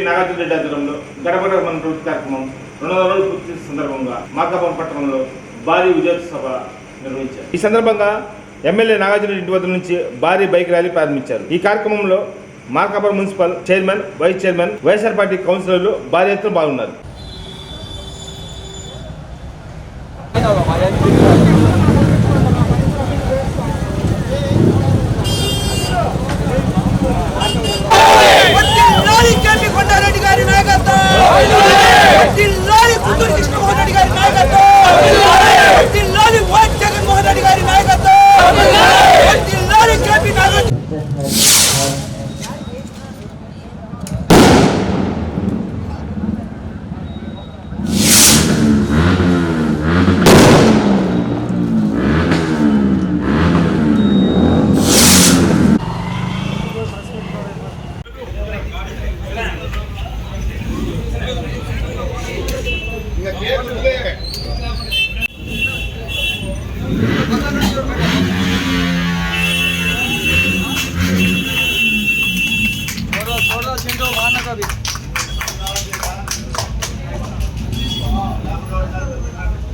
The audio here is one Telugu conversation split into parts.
నాగార్జున రెడ్డి ఆధ్వర్యంలో గడపడ మన ప్రభుత్వ కార్యక్రమం 200 రోజులు పూర్తి సందర్భంగా మార్కాపురం పట్టణంలో భారీ విజయోత్సవ సభ నిర్వహించారు. ఈ సందర్భంగా ఎమ్మెల్యే నాగార్జున రెడ్డి ఇంటి వద్ద నుంచి భారీ బైక్ ర్యాలీ ప్రారంభించారు. ఈ కార్యక్రమంలో Markapuram municipal chairman, vice chairman, YSR party కౌన్సిలర్లు భారీ ఎత్తున పాల్గొన్నారు.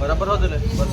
बराबर हो दिले बस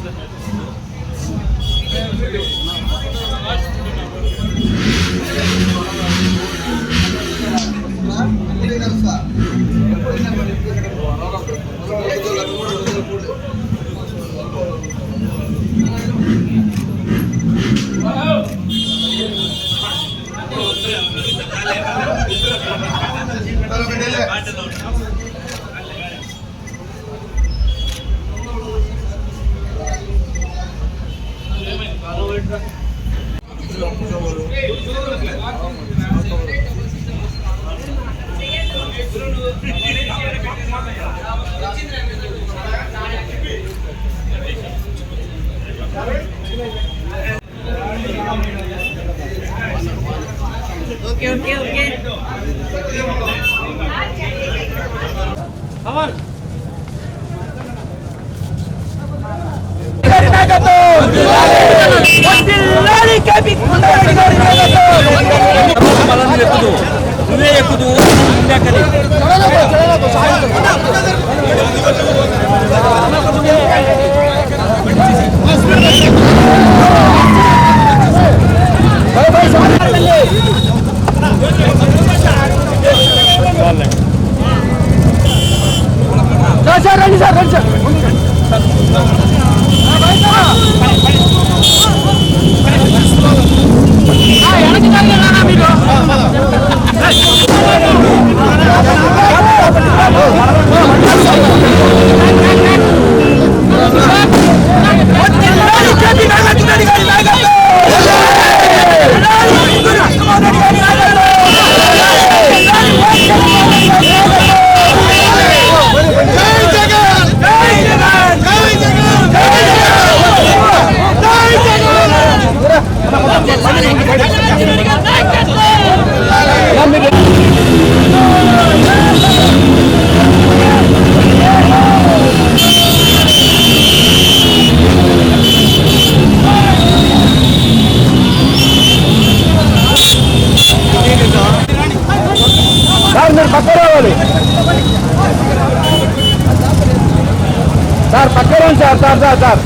Okay. Come on. సార్ పక్కన సార్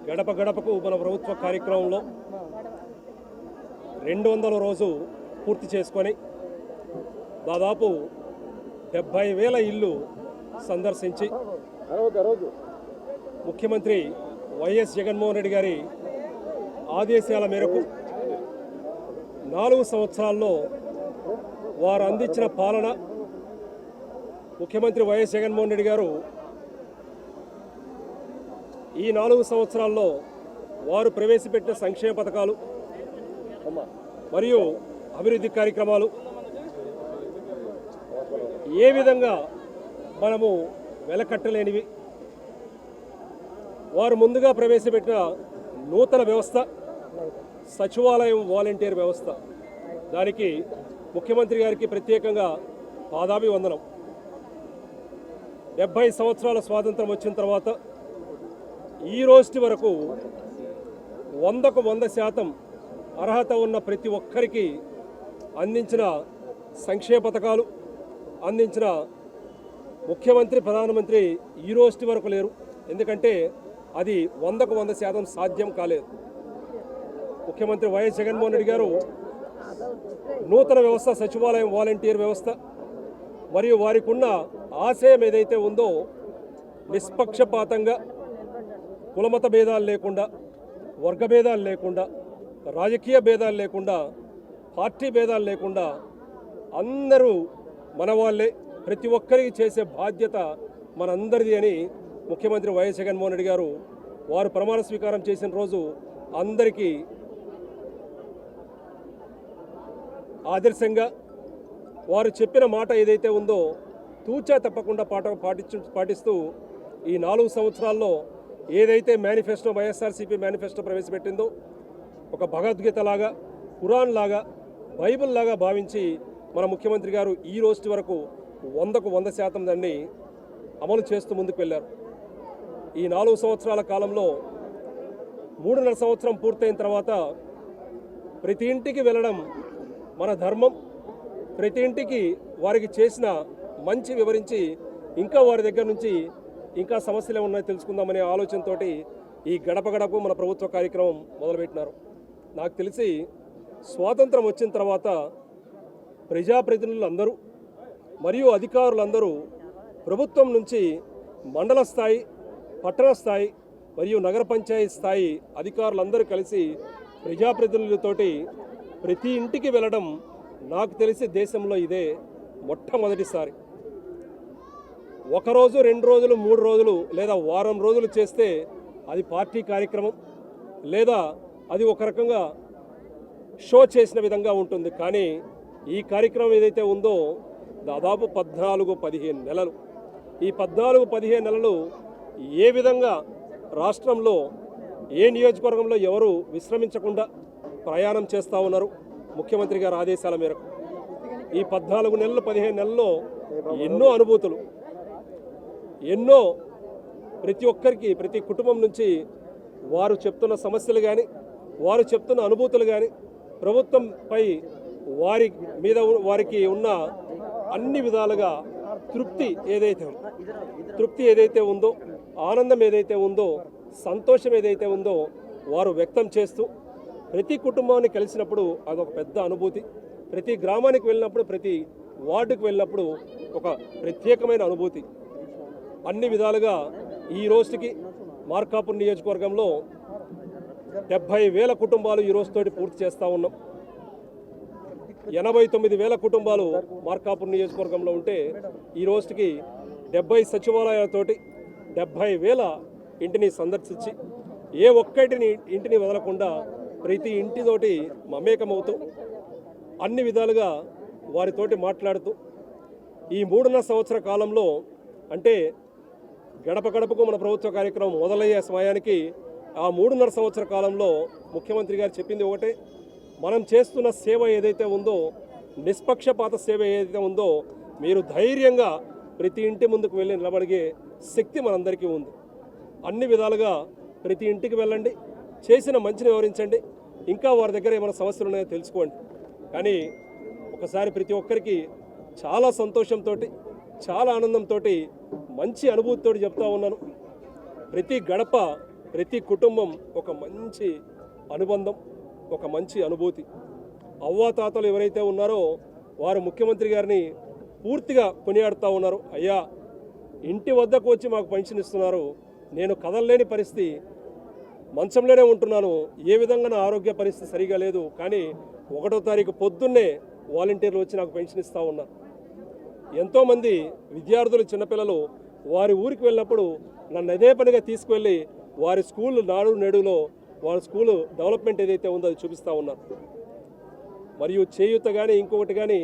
గడప గడపకు మన ప్రభుత్వ కార్యక్రమంలో 200వ రోజు పూర్తి చేసుకొని దాదాపు 70,000 ఇల్లు సందర్శించి ముఖ్యమంత్రి వైఎస్ జగన్మోహన్ రెడ్డి గారి ఆదేశాల మేరకు 4 సంవత్సరాల్లో వారు అందించిన పాలన, ముఖ్యమంత్రి వైఎస్ జగన్మోహన్ రెడ్డి గారు ఈ 4 సంవత్సరాల్లో వారు ప్రవేశపెట్టిన సంక్షేమ పథకాలు మరియు అభివృద్ధి కార్యక్రమాలు ఏ విధంగా మనము వెలకట్టలేనివి, వారు ముందుగా ప్రవేశపెట్టిన నూతన వ్యవస్థ సచివాలయం వాలంటీర్ వ్యవస్థ, దానికి ముఖ్యమంత్రి గారికి ప్రత్యేకంగా పాదాభివందనం. 70 సంవత్సరాల స్వాతంత్రం వచ్చిన తర్వాత ఈ రోజు వరకు 100కు 100% అర్హత ఉన్న ప్రతి ఒక్కరికి అందించిన సంక్షేమ పథకాలు అందించిన ముఖ్యమంత్రి ప్రధానమంత్రి ఈ రోజు వరకు లేరు. ఎందుకంటే అది 100కు 100% సాధ్యం కాలేదు. ముఖ్యమంత్రి వైఎస్ జగన్మోహన్ రెడ్డి గారు నూతన వ్యవస్థ సచివాలయం వాలంటీర్ వ్యవస్థ మరియు వారికి ఉన్న ఆశయం ఏదైతే ఉందో నిష్పక్షపాతంగా కులమత భేదాలు లేకుండా, వర్గ భేదాలు లేకుండా, రాజకీయ భేదాలు లేకుండా, పార్టీ భేదాలు లేకుండా అందరూ మన వాళ్ళే, ప్రతి ఒక్కరికి చేసే బాధ్యత మనందరిది అని ముఖ్యమంత్రి వైఎస్ జగన్మోహన్ రెడ్డి గారు వారు ప్రమాణ స్వీకారం చేసిన రోజు అందరికీ ఆదర్శంగా వారు చెప్పిన మాట ఏదైతే ఉందో తూచా తప్పకుండా పాటిస్తూ ఈ 4 సంవత్సరాల్లో ఏదైతే మేనిఫెస్టో వైఎస్ఆర్సీపీ మేనిఫెస్టో ప్రవేశపెట్టిందో ఒక భగవద్గీత లాగా, ఖురాన్ లాగా, బైబిల్ లాగా భావించి మన ముఖ్యమంత్రి గారు ఈ రోజు వరకు 100కు 100% దాన్ని అమలు చేస్తూ ముందుకు వెళ్ళారు. ఈ 4 సంవత్సరాల కాలంలో 3.5 సంవత్సరం పూర్తయిన తర్వాత ప్రతి ఇంటికి వెళ్ళడం మన ధర్మం, ప్రతి ఇంటికి వారికి చేసిన మంచి వివరించి ఇంకా వారి దగ్గర నుంచి ఇంకా సమస్యలు ఉన్నాయో తెలుసుకుందామనే ఆలోచనతో ఈ గడప గడప మన ప్రభుత్వ కార్యక్రమం మొదలుపెట్టినారు. నాకు తెలిసి స్వాతంత్రం వచ్చిన తర్వాత ప్రజాప్రతినిధులందరూ మరియు అధికారులందరూ ప్రభుత్వం నుంచి మండల స్థాయి, పట్టణ స్థాయి మరియు నగర పంచాయతీ స్థాయి అధికారులందరూ కలిసి ప్రజాప్రతినిధులతోటి ప్రతి ఇంటికి వెళ్ళడం నాకు తెలిసి దేశంలో ఇదే మొట్టమొదటిసారి. 1 రోజు, 2 రోజులు, 3 రోజులు లేదా వారం రోజులు చేస్తే అది పార్టీ కార్యక్రమం లేదా అది ఒక రకంగా షో చేసిన విధంగా ఉంటుంది. కానీ ఈ కార్యక్రమం ఏదైతే ఉందో దాదాపు 14-15 నెలలు. ఈ 14-15 నెలలు ఏ విధంగా రాష్ట్రంలో ఏ నియోజకవర్గంలో ఎవరు విశ్రమించకుండా ప్రయాణం చేస్తూ ఉన్నారు ముఖ్యమంత్రి గారి ఆదేశాల మేరకు. ఈ 14 నెలలు 15 నెలల్లో ఎన్నో అనుభూతులు, ఎన్నో ప్రతి ఒక్కరికి ప్రతి కుటుంబం నుంచి వారు చెప్తున్న సమస్యలు కానీ, వారు చెప్తున్న అనుభూతులు కానీ, ప్రభుత్వంపై వారికి ఉన్న అన్ని విధాలుగా తృప్తి ఏదైతే ఉందో, ఆనందం ఏదైతే ఉందో, సంతోషం ఏదైతే ఉందో వారు వ్యక్తం చేస్తూ ప్రతి కుటుంబాన్ని కలిసినప్పుడు అదొక పెద్ద అనుభూతి. ప్రతి గ్రామానికి వెళ్ళినప్పుడు, ప్రతి వార్డుకు వెళ్ళినప్పుడు ఒక ప్రత్యేకమైన అనుభూతి. అన్ని విధాలుగా ఈ రోజుకి మార్కాపూర్ నియోజకవర్గంలో 70,000 కుటుంబాలు ఈ రోజుతోటి పూర్తి చేస్తూ ఉన్నాం. 89,000 కుటుంబాలు మార్కాపూర్ నియోజకవర్గంలో ఉంటే ఈ రోజుకి 70 సచివాలయాలతోటి 70,000 ఇంటిని సందర్శించి ఏ ఒక్కటిని ఇంటిని వదలకుండా ప్రతి ఇంటితోటి మమేకమవుతూ అన్ని విధాలుగా వారితోటి మాట్లాడుతూ ఈ 3.5 సంవత్సర కాలంలో అంటే గడప గడపకు మన ప్రభుత్వ కార్యక్రమం మొదలయ్యే సమయానికి ఆ 3.5 సంవత్సర కాలంలో ముఖ్యమంత్రి గారు చెప్పింది ఒకటే, మనం చేస్తున్న సేవ ఏదైతే ఉందో, నిష్పక్షపాత సేవ ఏదైతే ఉందో, మీరు ధైర్యంగా ప్రతి ఇంటి ముందుకు వెళ్ళి నిలబడిగే శక్తి మనందరికీ ఉంది. అన్ని విధాలుగా ప్రతి ఇంటికి వెళ్ళండి, చేసిన మంచిని వివరించండి, ఇంకా వారి దగ్గర ఏమైనా సమస్యలు ఉన్నాయో తెలుసుకోండి. కానీ ఒకసారి ప్రతి ఒక్కరికి చాలా సంతోషంతో, చాలా ఆనందంతో, మంచి అనుభూతితో చెప్తా ఉన్నాను. ప్రతి గడప ప్రతి కుటుంబం ఒక మంచి అనుబంధం, ఒక మంచి అనుభూతి. అవ్వాతాతలు ఎవరైతే ఉన్నారో వారు ముఖ్యమంత్రి గారిని పూర్తిగా కొనియాడుతూ ఉన్నారు. అయ్యా, ఇంటి వద్దకు వచ్చి మాకు పెన్షన్ ఇస్తున్నారు, నేను కదలలేని పరిస్థితి, మంచంలోనే ఉంటున్నాను, ఏ విధంగా నా ఆరోగ్య పరిస్థితి సరిగా లేదు, కానీ 1వ తారీఖు పొద్దున్నే వాలంటీర్లు వచ్చి నాకు పెన్షన్ ఇస్తూ ఉన్నారు. ఎంతోమంది విద్యార్థులు, చిన్నపిల్లలు వారి ఊరికి వెళ్ళినప్పుడు నన్ను అదే పనిగా తీసుకువెళ్ళి వారి స్కూల్ నాడు నేడులో వారి స్కూలు డెవలప్మెంట్ ఏదైతే ఉందో అది చూపిస్తూ ఉన్నారు. మరియు చేయూత కానీ ఇంకొకటి కానీ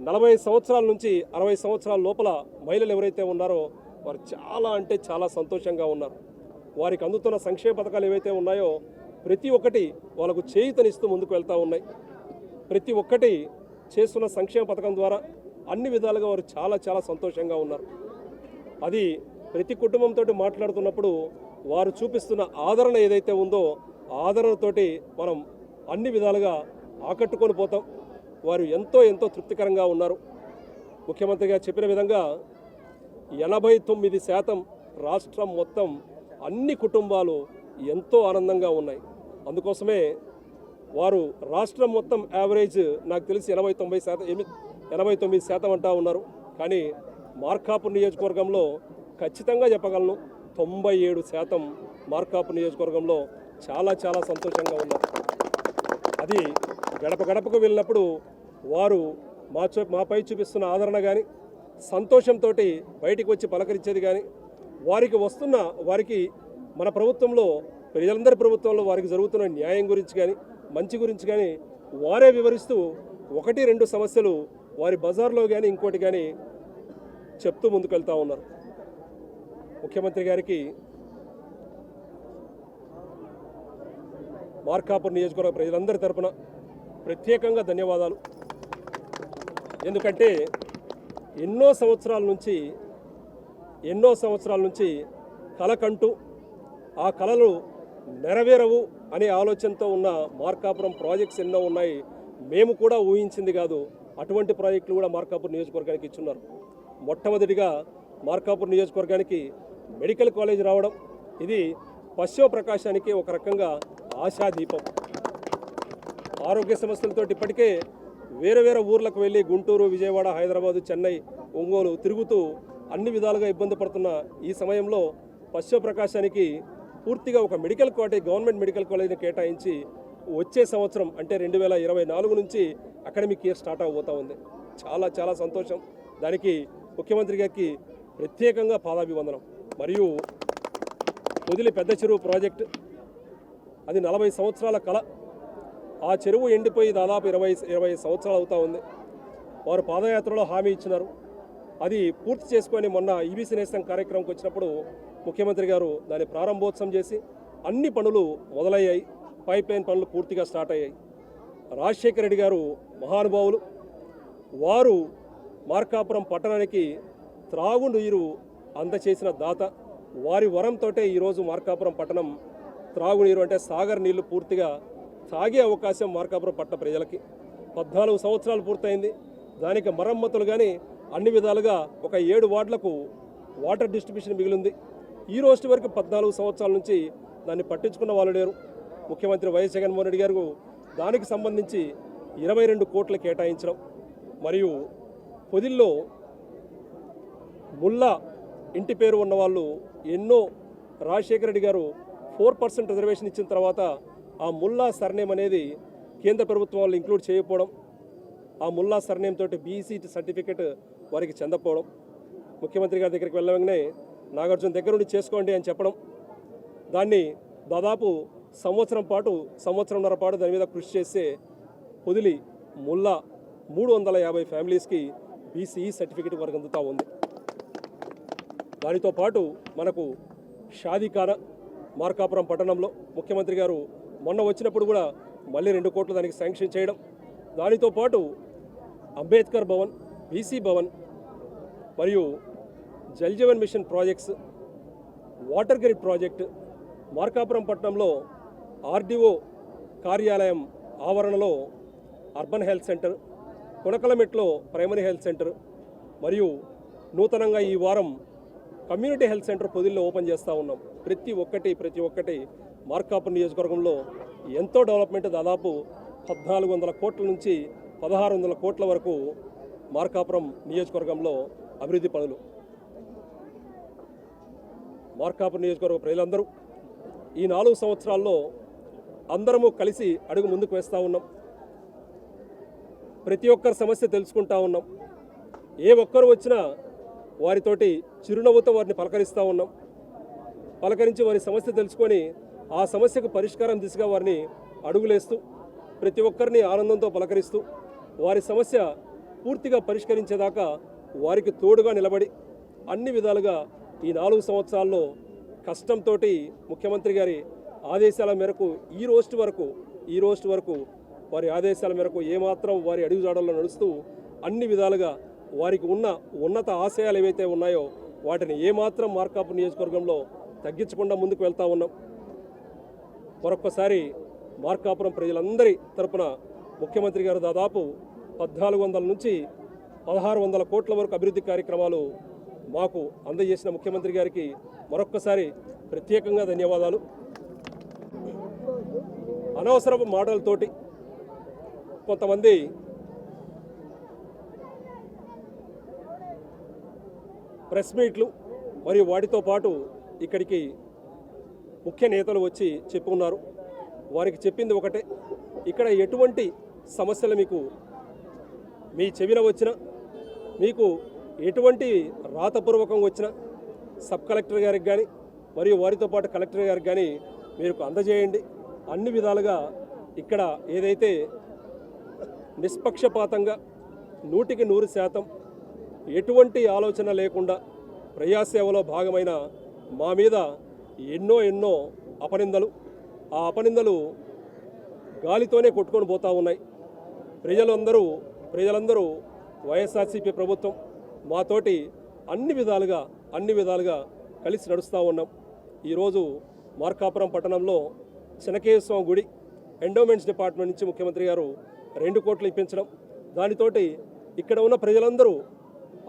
40 సంవత్సరాల నుంచి 60 సంవత్సరాల లోపల మహిళలు ఎవరైతే ఉన్నారో వారు చాలా అంటే చాలా సంతోషంగా ఉన్నారు. వారికి అందుతున్న సంక్షేమ పథకాలు ఏవైతే ఉన్నాయో ప్రతి ఒక్కటి వాళ్ళకు చేయూతనిస్తూ ముందుకు వెళ్తూ ఉన్నాయి. ప్రతి ఒక్కటి చేస్తున్న సంక్షేమ పథకం ద్వారా అన్ని విధాలుగా వారు చాలా చాలా సంతోషంగా ఉన్నారు. అది ప్రతి కుటుంబంతో మాట్లాడుతున్నప్పుడు వారు చూపిస్తున్న ఆదరణ ఏదైతే ఉందో ఆదరణతోటి మనం అన్ని విధాలుగా ఆకట్టుకొని పోతాం. వారు ఎంతో ఎంతో తృప్తికరంగా ఉన్నారు. ముఖ్యమంత్రి గారు చెప్పిన విధంగా 89% రాష్ట్రం మొత్తం అన్ని కుటుంబాలు ఎంతో ఆనందంగా ఉన్నాయి. అందుకోసమే వారు రాష్ట్రం మొత్తం యావరేజ్ నాకు తెలిసి 89% అంటా ఉన్నారు. కానీ మార్కాపూర్ నియోజకవర్గంలో ఖచ్చితంగా చెప్పగలను 97% మార్కాపూర్ నియోజకవర్గంలో చాలా చాలా సంతోషంగా ఉన్నారు. అది గడప గడపకు వెళ్ళినప్పుడు వారు మాపై చూపిస్తున్న ఆదరణ కానీ, సంతోషంతో బయటికి వచ్చి పలకరించేది కానీ, వారికి మన ప్రభుత్వంలో, ప్రజలందరి ప్రభుత్వంలో వారికి జరుగుతున్న న్యాయం గురించి కానీ, మంచి గురించి కానీ వారే వివరిస్తూ 1-2 సమస్యలు వారి బజార్లో కానీ ఇంకోటి కానీ చెప్తూ ముందుకెళ్తూ ఉన్నారు. ముఖ్యమంత్రి గారికి మార్కాపూర్ నియోజకవర్గ ప్రజలందరి తరపున ప్రత్యేకంగా ధన్యవాదాలు. ఎందుకంటే ఎన్నో సంవత్సరాల నుంచి కలకంటూ ఆ కలలు నెరవేరవు అనే ఆలోచనతో ఉన్న మార్కాపురం ప్రాజెక్ట్స్ ఎన్నో ఉన్నాయి. మేము కూడా ఊహించింది కాదు, అటువంటి ప్రాజెక్టులు కూడా మార్కాపూర్ నియోజకవర్గానికి ఇచ్చున్నారు. మొట్టమొదటిగా మార్కాపూర్ నియోజకవర్గానికి మెడికల్ కాలేజ్ రావడం, ఇది పశ్చిమ ప్రకాశానికి ఒక రకంగా ఆశాదీపం. ఆరోగ్య సమస్యలతో ఇప్పటికే వేరే ఊర్లకు వెళ్ళి గుంటూరు, విజయవాడ, హైదరాబాదు, చెన్నై, ఒంగోలు తిరుగుతూ అన్ని విధాలుగా ఇబ్బంది పడుతున్న ఈ సమయంలో పశ్చిమ ప్రకాశానికి పూర్తిగా ఒక మెడికల్ కాలేజ్, గవర్నమెంట్ మెడికల్ కాలేజ్ని కేటాయించి వచ్చే సంవత్సరం అంటే 2024 నుంచి అకాడమిక్ ఇయర్ స్టార్ట్ అవబోతూ ఉంది. చాలా చాలా సంతోషం. దానికి ముఖ్యమంత్రి గారికి ప్రత్యేకంగా పాదాభివందనం. మరియు పొదిలి పెద్ద చెరువు ప్రాజెక్టు, అది 40 సంవత్సరాల కళ. ఆ చెరువు ఎండిపోయి దాదాపు 20 సంవత్సరాలు అవుతూ ఉంది. వారు పాదయాత్రలో హామీ ఇచ్చినారు. అది పూర్తి చేసుకొని మొన్న ఈబీసీ నేస్తం కార్యక్రమంకి వచ్చినప్పుడు ముఖ్యమంత్రి గారు దాని ప్రారంభోత్సవం చేసి అన్ని పనులు మొదలయ్యాయి. పైప్ లైన్ పనులు పూర్తిగా స్టార్ట్ అయ్యాయి. రాజశేఖర రెడ్డి గారు మహానుభావులు. వారు మార్కాపురం పట్టణానికి త్రాగునీరు అందచేసిన దాత. వారి వరంతో ఈరోజు మార్కాపురం పట్టణం త్రాగునీరు అంటే సాగర్ నీళ్లు పూర్తిగా తాగే అవకాశం మార్కాపురం పట్టణ ప్రజలకి 14 సంవత్సరాలు పూర్తయింది. దానికి మరమ్మతులు కానీ అన్ని విధాలుగా ఒక 7 వార్డులకు వాటర్ డిస్ట్రిబ్యూషన్ మిగిలింది. ఈ రోజు వరకు 14 సంవత్సరాల నుంచి దాన్ని పట్టించుకున్న వాళ్ళు లేరు. ముఖ్యమంత్రి వైఎస్ జగన్మోహన్ రెడ్డి గారు దానికి సంబంధించి 22 కోట్లు కేటాయించడం, మరియు పొదిల్లో ముల్లా ఇంటి పేరు ఉన్నవాళ్ళు ఎన్నో, రాజశేఖర రెడ్డి గారు 4% రిజర్వేషన్ ఇచ్చిన తర్వాత ఆ ముల్లా సర్నేమ్ అనేది కేంద్ర ప్రభుత్వం వాళ్ళు ఇంక్లూడ్ చేయకపోవడం, ఆ ముల్లా సర్నేమ్ తోటి బీసీ సర్టిఫికెట్ వారికి చెందకపోవడం, ముఖ్యమంత్రి గారి దగ్గరికి వెళ్ళగానే నాగార్జున దగ్గర నుండి చేసుకోండి అని చెప్పడం, దాన్ని దాదాపు సంవత్సరంన్నర పాటు దాని మీద కృషి చేస్తే పొదిలి ముల్లా 350 ఫ్యామిలీస్కి బీసీ సర్టిఫికెట్ వరకు అందుతూ ఉంది. దానితో పాటు మనకు షాదీఖానా మార్కాపురం పట్టణంలో ముఖ్యమంత్రి గారు మొన్న వచ్చినప్పుడు కూడా మళ్ళీ 2 కోట్లు దానికి శాంక్షన్ చేయడం, దానితో పాటు అంబేద్కర్ భవన్, బీసీ భవన్ మరియు Jal Jeevan mission projects, water grid project, Markapuram పట్టణంలో ఆర్డీఓ కార్యాలయం ఆవరణలో అర్బన్ హెల్త్ సెంటర్, కొనకలమెట్లో ప్రైమరీ హెల్త్ సెంటర్, మరియు నూతనంగా ఈ వారం కమ్యూనిటీ హెల్త్ సెంటర్ పొదిల్లో ఓపెన్ చేస్తూ ఉన్నాం. ప్రతి ఒక్కటి మార్కాపురం నియోజకవర్గంలో ఎంతో డెవలప్మెంట్. దాదాపు 1400 కోట్ల నుంచి 1600 కోట్ల వరకు మార్కాపురం నియోజకవర్గంలో అభివృద్ధి పనులు. మార్కాపురం నియోజకవర్గ ప్రజలందరూ ఈ 4 సంవత్సరాల్లో అందరము కలిసి అడుగు ముందుకు వేస్తూ ఉన్నాం. ప్రతి ఒక్కరి సమస్య తెలుసుకుంటా ఉన్నాం. ఏ ఒక్కరు వచ్చినా వారితోటి చిరునవ్వుతో వారిని పలకరిస్తూ ఉన్నాం. పలకరించి వారి సమస్య తెలుసుకొని ఆ సమస్యకు పరిష్కారం దిశగా వారిని అడుగులేస్తూ ప్రతి ఒక్కరిని ఆనందంతో పలకరిస్తూ వారి సమస్య పూర్తిగా పరిష్కరించేదాకా వారికి తోడుగా నిలబడి అన్ని విధాలుగా ఈ 4 సంవత్సరాల్లో కష్టంతో ముఖ్యమంత్రి గారి ఆదేశాల మేరకు ఈ రోజు వరకు వారి ఆదేశాల మేరకు ఏమాత్రం వారి అడుగుజాడల్లో నడుస్తూ అన్ని విధాలుగా వారికి ఉన్న ఉన్నత ఆశయాలు ఏవైతే ఉన్నాయో వాటిని ఏమాత్రం మార్కాపురం నియోజకవర్గంలో తగ్గించకుండా ముందుకు వెళ్తూ ఉన్నాం. మరొక్కసారి మార్కాపురం ప్రజలందరి తరపున ముఖ్యమంత్రి గారు దాదాపు 1400 నుంచి 1600 కోట్ల వరకు అభివృద్ధి కార్యక్రమాలు మాకు అందజేసిన ముఖ్యమంత్రి గారికి మరొక్కసారి ప్రత్యేకంగా ధన్యవాదాలు. అనవసరపు మాటలతోటి కొంతమంది ప్రెస్ మీట్లు మరియు వాటితో పాటు ఇక్కడికి ముఖ్య నేతలు వచ్చి చెప్పుకున్నారు. వారికి చెప్పింది ఒకటే, ఇక్కడ ఎటువంటి సమస్యలు మీకు మీ చెవిన వచ్చినా, మీకు ఎటువంటి రాతపూర్వకంగా వచ్చినా సబ్ కలెక్టర్ గారికి కానీ మరియు వారితో పాటు కలెక్టర్ గారికి కానీ మీరు అందజేయండి. అన్ని విధాలుగా ఇక్కడ ఏదైతే నిష్పక్షపాతంగా 100% ఎటువంటి ఆలోచన లేకుండా ప్రజాసేవలో భాగమైన మా మీద ఎన్నో అపనిందలు, ఆ అపనిందలు గాలితోనే కొట్టుకొని పోతూ ఉన్నాయి. ప్రజలందరూ వైఎస్ఆర్సీపీ ప్రభుత్వం మాతోటి అన్ని విధాలుగా కలిసి నడుస్తూ ఉన్నాం. ఈరోజు మార్కాపురం పట్టణంలో చెనకేశ్వర స్వామి గుడి ఎండోమెంట్స్ డిపార్ట్మెంట్ నుంచి ముఖ్యమంత్రి గారు 2 కోట్లు ఇప్పించడం, దానితోటి ఇక్కడ ఉన్న ప్రజలందరూ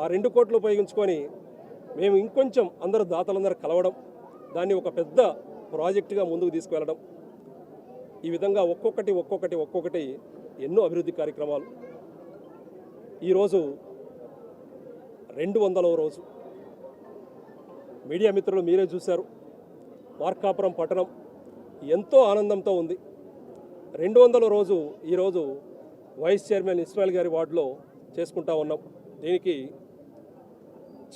ఆ 2 కోట్లు ఉపయోగించుకొని మేము ఇంకొంచెం అందరూ దాతలందరూ కలవడం, దాన్ని ఒక పెద్ద ప్రాజెక్టుగా ముందుకు తీసుకువెళ్ళడం, ఈ విధంగా ఒక్కొక్కటి ఎన్నో అభివృద్ధి కార్యక్రమాలు. ఈరోజు 200వ రోజు. మీడియా మిత్రులు మీరే చూశారు, మార్కాపురం పట్టణం ఎంతో ఆనందంతో ఉంది. 200వ రోజు ఈరోజు వైస్ చైర్మన్ ఇస్మాయిల్ గారి వార్డులో చేసుకుంటా ఉన్నాం. దీనికి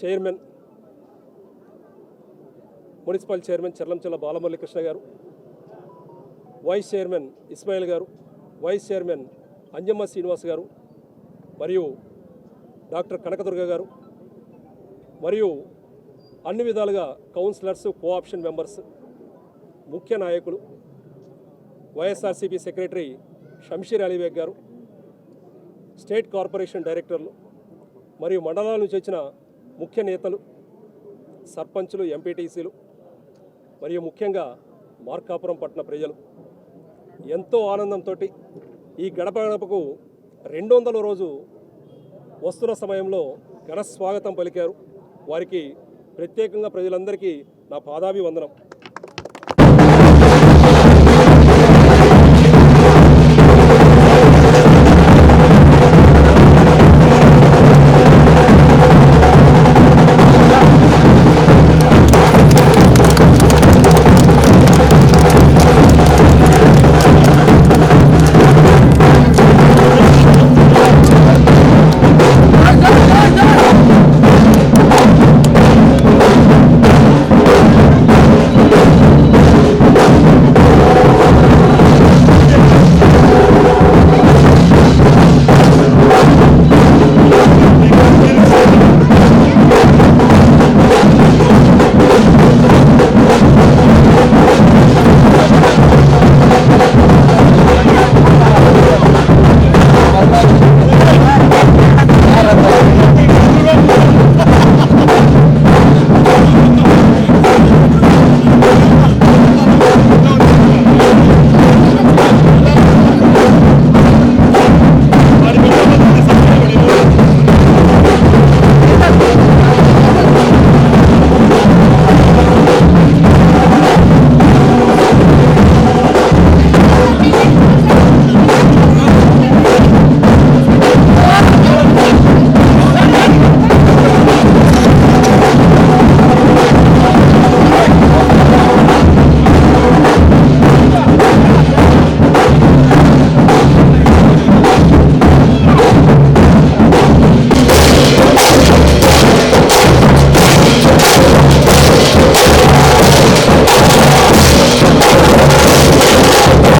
చైర్మన్ మున్సిపల్ చైర్మన్ చెర్లంచెల్ల బాలమురళీకృష్ణ గారు, వైస్ చైర్మన్ ఇస్మాయిల్ గారు, వైస్ చైర్మన్ అంజమ్మ శ్రీనివాస్ గారు, మరియు డాక్టర్ కనకదుర్గ గారు, మరియు అన్ని విధాలుగా కౌన్సిలర్స్, కోఆప్షన్ మెంబర్స్, ముఖ్య నాయకులు, వైఎస్ఆర్సీపీ సెక్రటరీ షంషీర్ అలీబేగ్ గారు, స్టేట్ కార్పొరేషన్ డైరెక్టర్లు, మరియు మండలాల నుంచి వచ్చిన ముఖ్య నేతలు, సర్పంచులు, ఎంపీటీసీలు, మరియు ముఖ్యంగా మార్కాపురం పట్టణ ప్రజలు ఎంతో ఆనందంతో ఈ గడపకు 200వ రోజు వస్తున్న సమయంలో ఘన స్వాగతం పలికారు. వారికి ప్రత్యేకంగా ప్రజలందరికీ నా పాదాభివందనం.